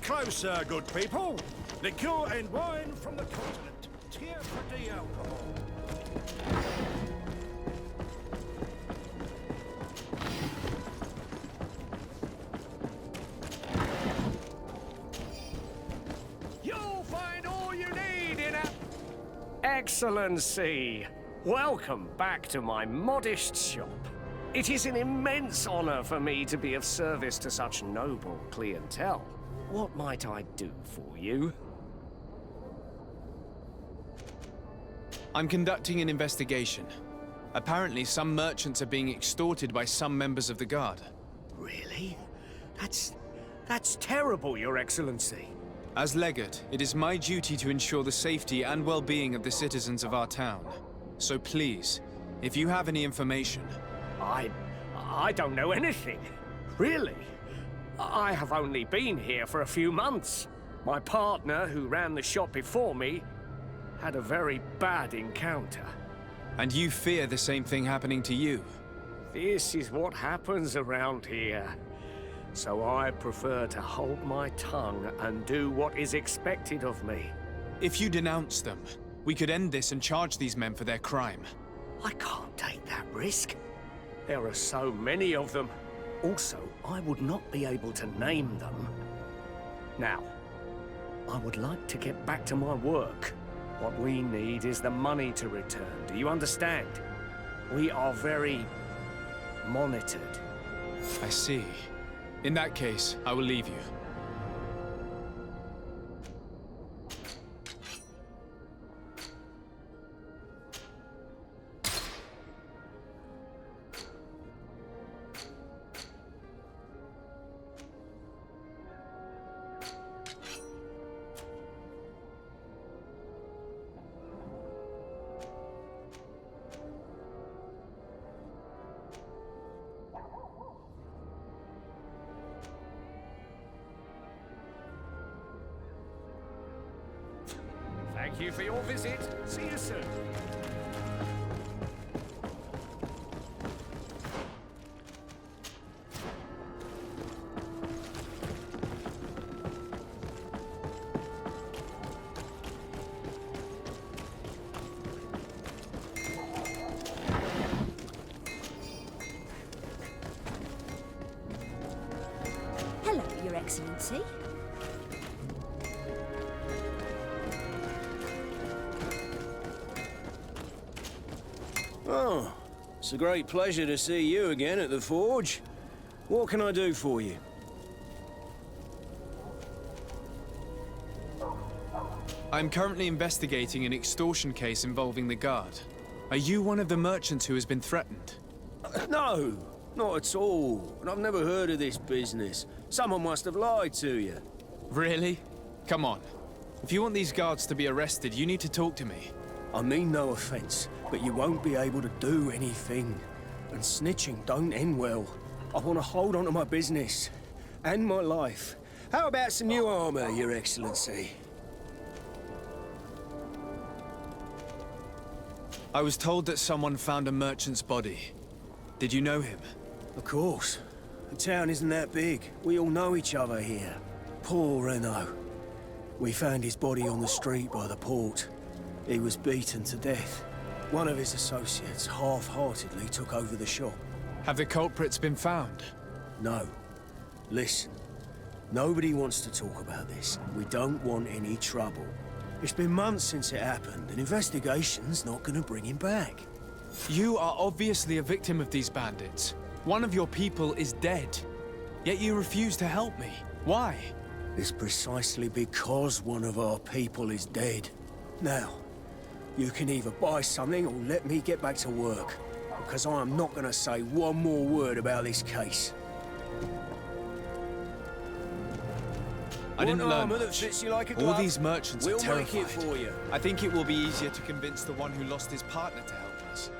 closer, good people. Liqueur and wine from the continent. Tier for the alcohol. You'll find all you need in a... Excellency, welcome back to my modest shop. It is an immense honor for me to be of service to such noble clientele. What might I do for you? I'm conducting an investigation. Apparently, some merchants are being extorted by some members of the Guard. Really? That's terrible, Your Excellency. As Legate, it is my duty to ensure the safety and well-being of the citizens of our town. So please, if you have any information... I don't know anything. Really? I have only been here for a few months. My partner, who ran the shop before me, had a very bad encounter. And you fear the same thing happening to you? This is what happens around here. So I prefer to hold my tongue and do what is expected of me. If you denounce them, we could end this and charge these men for their crime. I can't take that risk. There are so many of them. Also, I would not be able to name them. Now, I would like to get back to my work. What we need is the money to return. Do you understand? We are very monitored. I see. In that case, I will leave you. Thank you for your visit. See you soon. Hello, Your Excellency. Oh, it's a great pleasure to see you again at the Forge. What can I do for you? I'm currently investigating an extortion case involving the Guard. Are you one of the merchants who has been threatened? No, not at all. And I've never heard of this business. Someone must have lied to you. Really? Come on. If you want these guards to be arrested, you need to talk to me. I mean no offense, but you won't be able to do anything. And snitching don't end well. I want to hold on to my business. And my life. How about some new armor, Your Excellency? I was told that someone found a merchant's body. Did you know him? Of course. The town isn't that big. We all know each other here. Poor Renault. We found his body on the street by the port. He was beaten to death. One of his associates half-heartedly took over the shop. Have the culprits been found? No. Listen. Nobody wants to talk about this. We don't want any trouble. It's been months since it happened. An investigation's not gonna bring him back. You are obviously a victim of these bandits. One of your people is dead. Yet you refuse to help me. Why? It's precisely because one of our people is dead. Now, you can either buy something or let me get back to work. Because I am not gonna say one more word about this case. I didn't learn armor that much. fits you like a All glove. these merchants We'll are terrified. make it for you. I think it will be easier to convince the one who lost his partner to help us.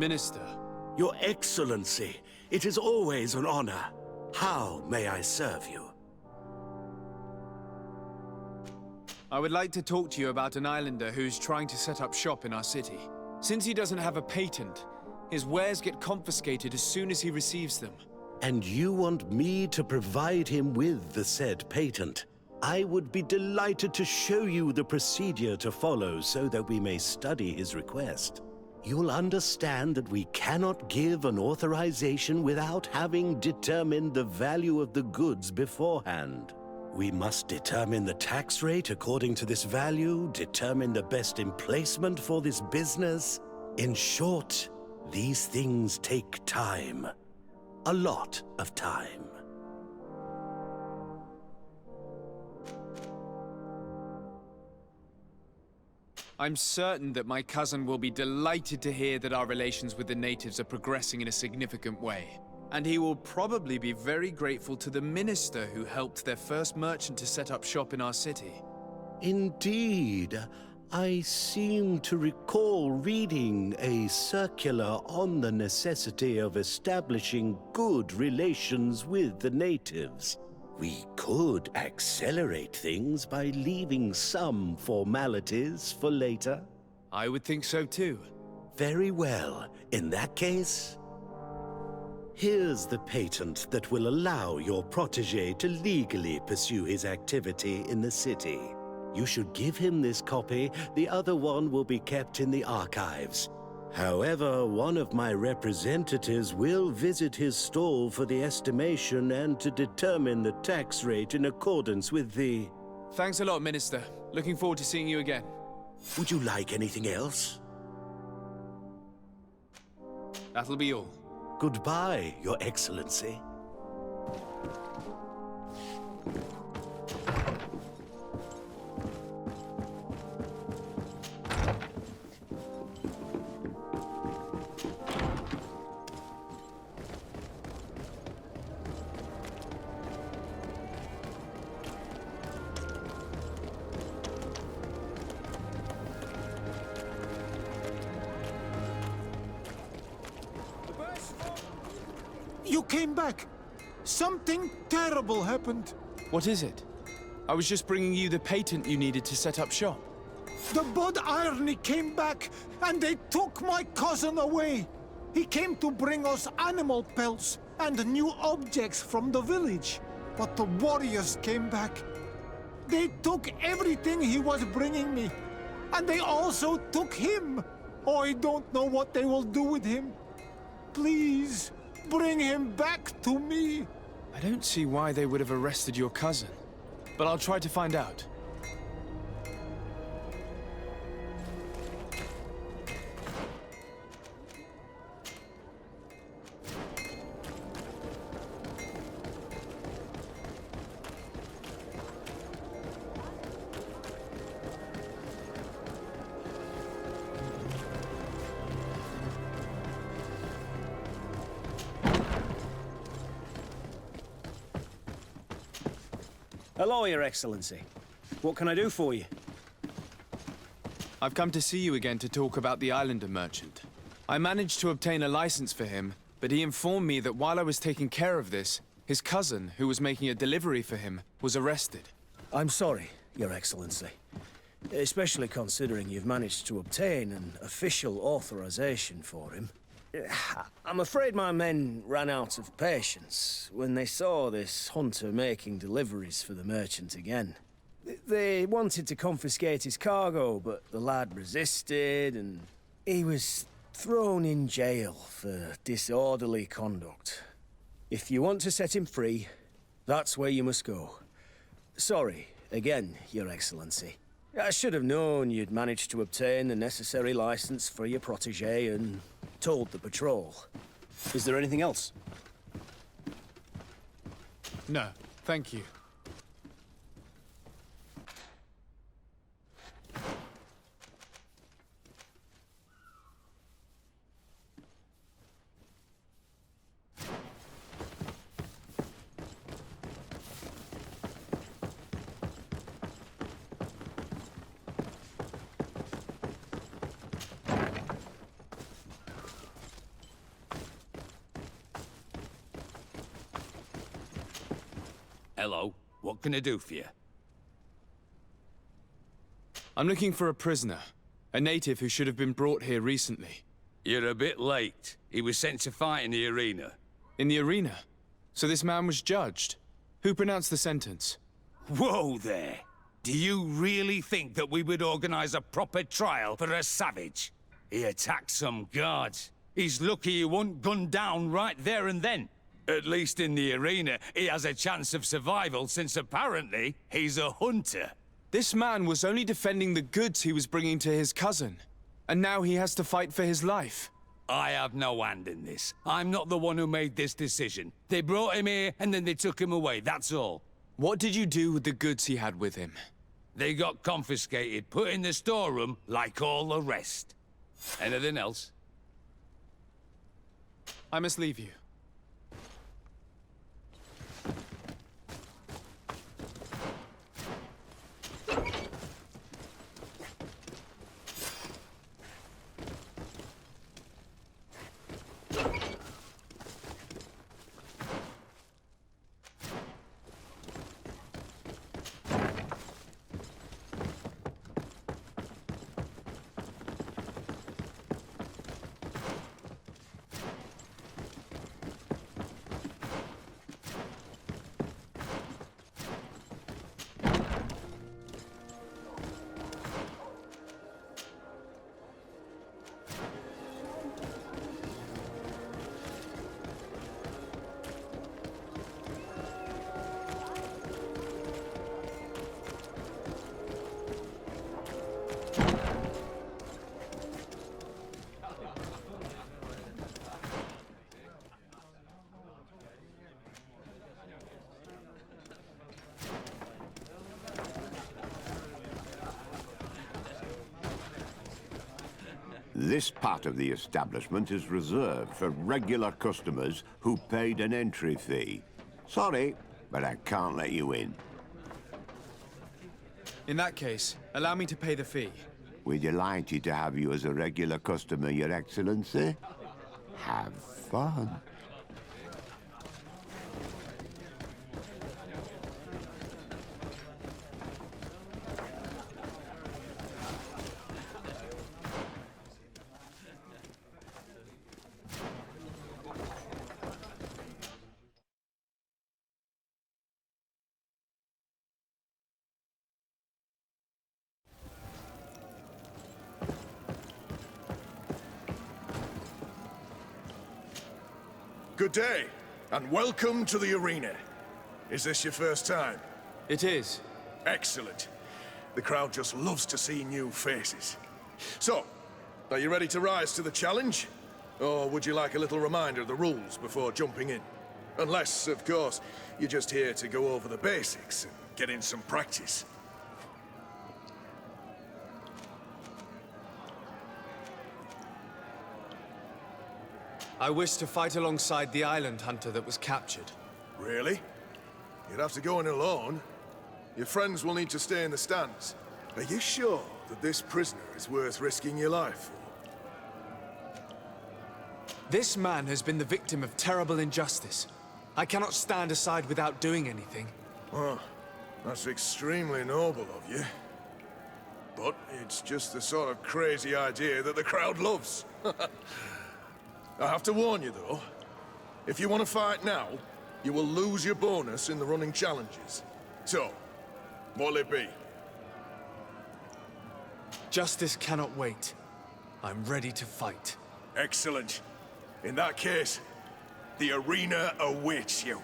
Minister. Your Excellency, it is always an honor. How may I serve you? I would like to talk to you about an islander who's trying to set up shop in our city. Since he doesn't have a patent, his wares get confiscated as soon as he receives them. And you want me to provide him with the said patent? I would be delighted to show you the procedure to follow so that we may study his request. You'll understand that we cannot give an authorization without having determined the value of the goods beforehand. We must determine the tax rate according to this value, determine the best emplacement for this business. In short, these things take time. A lot of time. I'm certain that my cousin will be delighted to hear that our relations with the natives are progressing in a significant way. And he will probably be very grateful to the minister who helped their first merchant to set up shop in our city. Indeed. I seem to recall reading a circular on the necessity of establishing good relations with the natives. We could accelerate things by leaving some formalities for later. I would think so too. Very well. In that case, here's the patent that will allow your protégé to legally pursue his activity in the city. You should give him this copy. The other one will be kept in the archives. However, one of my representatives will visit his stall for the estimation and to determine the tax rate in accordance with the... Thanks a lot, Minister. Looking forward to seeing you again. Would you like anything else? That'll be all. Goodbye, Your Excellency. You came back! Something terrible happened. What is it? I was just bringing you the patent you needed to set up shop. The Bod Irony came back, and they took my cousin away. He came to bring us animal pelts and new objects from the village. But the warriors came back. They took everything he was bringing me. And they also took him. Oh, I don't know what they will do with him. Please, bring him back to me. I don't see why they would have arrested your cousin, but I'll try to find out. Hello, Your Excellency. What can I do for you? I've come to see you again to talk about the Islander merchant. I managed to obtain a license for him, but he informed me that while I was taking care of this, his cousin, who was making a delivery for him, was arrested. I'm sorry, Your Excellency. Especially considering you've managed to obtain an official authorization for him. I'm afraid my men ran out of patience when they saw this hunter making deliveries for the merchant again. They wanted to confiscate his cargo, but the lad resisted, and he was thrown in jail for disorderly conduct. If you want to set him free, that's where you must go. Sorry, again, Your Excellency. I should have known you'd managed to obtain the necessary license for your protégé and told the patrol. Is there anything else? No, thank you. Hello, what can I do for you? I'm looking for a prisoner. A native who should have been brought here recently. You're a bit late. He was sent to fight in the arena. In the arena? So this man was judged? Who pronounced the sentence? Whoa there! Do you really think that we would organize a proper trial for a savage? He attacked some guards. He's lucky he wasn't gunned down right there and then. At least in the arena, he has a chance of survival since apparently he's a hunter. This man was only defending the goods he was bringing to his cousin. And now he has to fight for his life. I have no hand in this. I'm not the one who made this decision. They brought him here and then they took him away, that's all. What did you do with the goods he had with him? They got confiscated, put in the storeroom, like all the rest. Anything else? I must leave you. This part of the establishment is reserved for regular customers who paid an entry fee. Sorry, but I can't let you in. In that case, allow me to pay the fee. We're delighted to have you as a regular customer, Your Excellency. Have fun. Good day, and welcome to the arena. Is this your first time? It is. Excellent. The crowd just loves to see new faces. So, are you ready to rise to the challenge? Or would you like a little reminder of the rules before jumping in? Unless, of course, you're just here to go over the basics and get in some practice. I wish to fight alongside the island hunter that was captured. Really? You'd have to go in alone. Your friends will need to stay in the stands. Are you sure that this prisoner is worth risking your life for? This man has been the victim of terrible injustice. I cannot stand aside without doing anything. Well, that's extremely noble of you. But it's just the sort of crazy idea that the crowd loves. I have to warn you, though. If you want to fight now, you will lose your bonus in the running challenges. So, what'll it be? Justice cannot wait. I'm ready to fight. Excellent. In that case, the arena awaits you.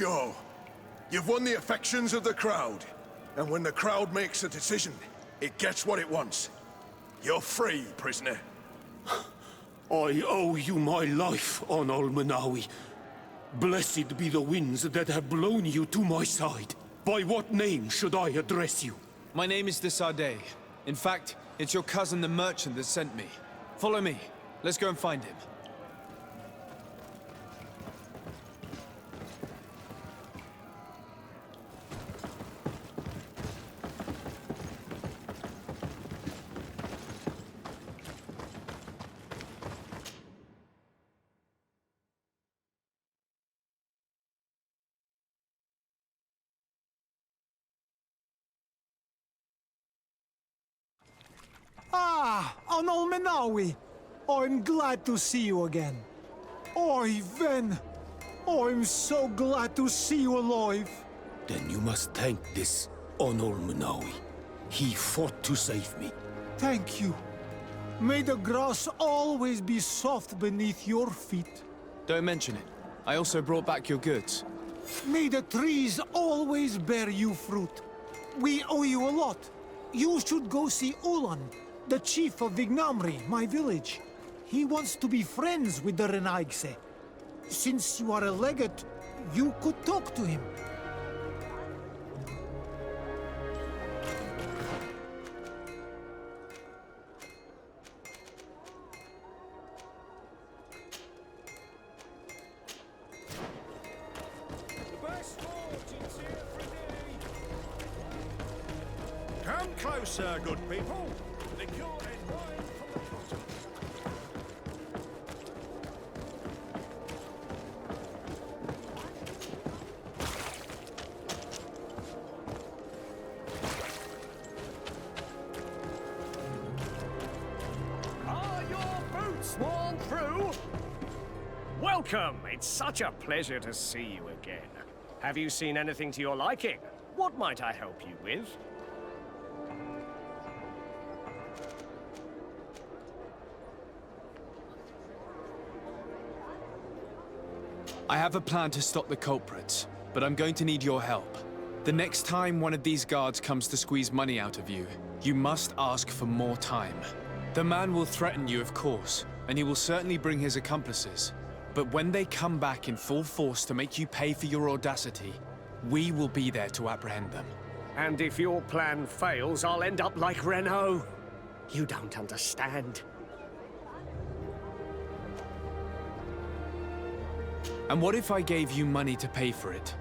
show. You've won the affections of the crowd. And when the crowd makes a decision, it gets what it wants. You're free, prisoner. I owe you my life, Onol Manawi. Blessed be the winds that have blown you to my side. By what name should I address you? My name is Desade. In fact, it's your cousin the merchant that sent me. Follow me. Let's go and find him. Ah, Onol Menawi. I'm glad to see you again. Oi, Ven. I'm so glad to see you alive. Then you must thank this Onol Manawi. He fought to save me. Thank you. May the grass always be soft beneath your feet. Don't mention it. I also brought back your goods. May the trees always bear you fruit. We owe you a lot. You should go see Ulan, the chief of Vignamri, my village. He wants to be friends with the Renaigse. Since you are a legate, you could talk to him. Come closer, good people. Liquor and wine from the bottom. Are your boots worn through? Welcome! It's such a pleasure to see you again. Have you seen anything to your liking? What might I help you with? I have a plan to stop the culprits, but I'm going to need your help. The next time one of these guards comes to squeeze money out of you, you must ask for more time. The man will threaten you, of course, and he will certainly bring his accomplices. But when they come back in full force to make you pay for your audacity, we will be there to apprehend them. And if your plan fails, I'll end up like Renault. You don't understand. And what if I gave you money to pay for it?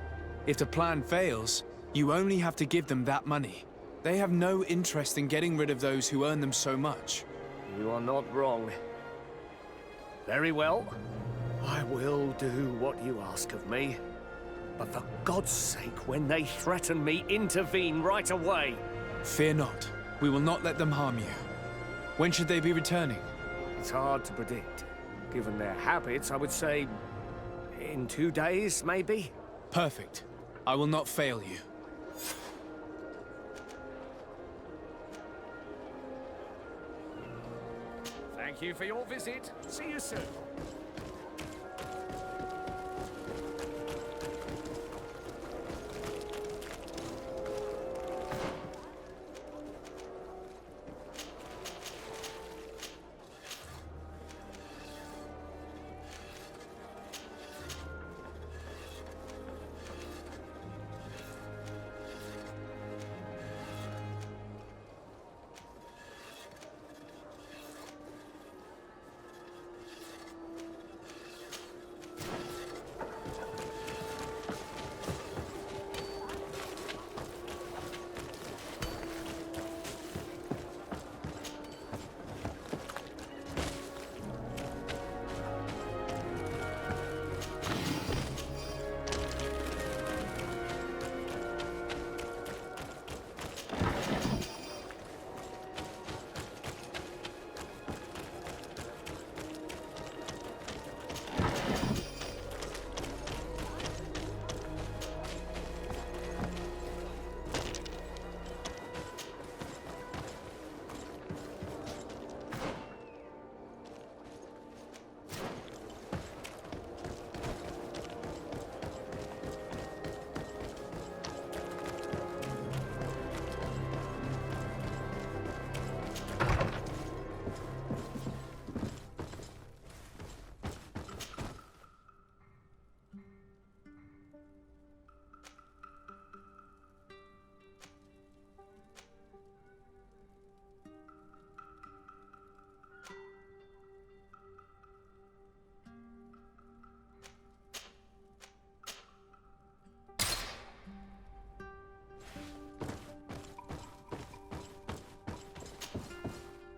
If the plan fails, you only have to give them that money. They have no interest in getting rid of those who earn them so much. You are not wrong. Very well. I will do what you ask of me. But for God's sake, when they threaten me, intervene right away. Fear not. We will not let them harm you. When should they be returning? It's hard to predict. Given their habits, I would say in 2 days, maybe? Perfect. I will not fail you. Thank you for your visit. See you soon.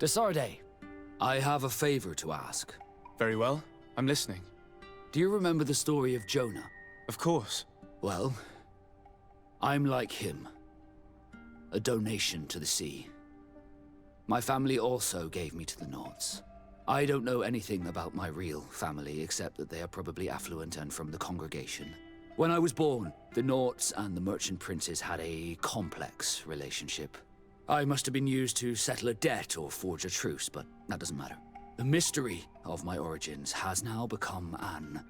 Desarde, I have a favor to ask. Very well. I'm listening. Do you remember the story of Jonah? Of course. Well, I'm like him. A donation to the sea. My family also gave me to the Nords. I don't know anything about my real family, except that they are probably affluent and from the congregation. When I was born, the Nords and the merchant princes had a complex relationship. I must have been used to settle a debt or forge a truce, but that doesn't matter. The mystery of my origins has now become an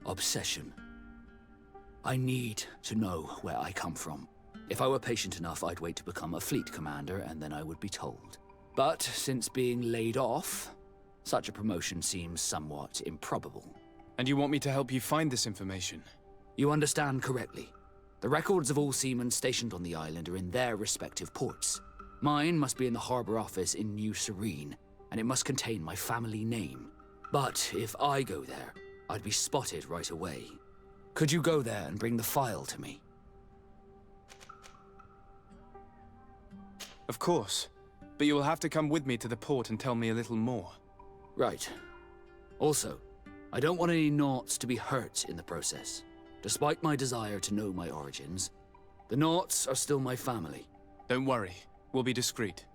obsession. I need to know where I come from. If I were patient enough, I'd wait to become a fleet commander, and then I would be told. But since being laid off, such a promotion seems somewhat improbable. And you want me to help you find this information? You understand correctly. The records of all seamen stationed on the island are in their respective ports. Mine must be in the harbor office in New Serene, and it must contain my family name. But if I go there, I'd be spotted right away. Could you go there and bring the file to me? Of course. But you will have to come with me to the port and tell me a little more. Right. Also, I don't want any Naughts to be hurt in the process. Despite my desire to know my origins, the Naughts are still my family. Don't worry. We'll be discreet.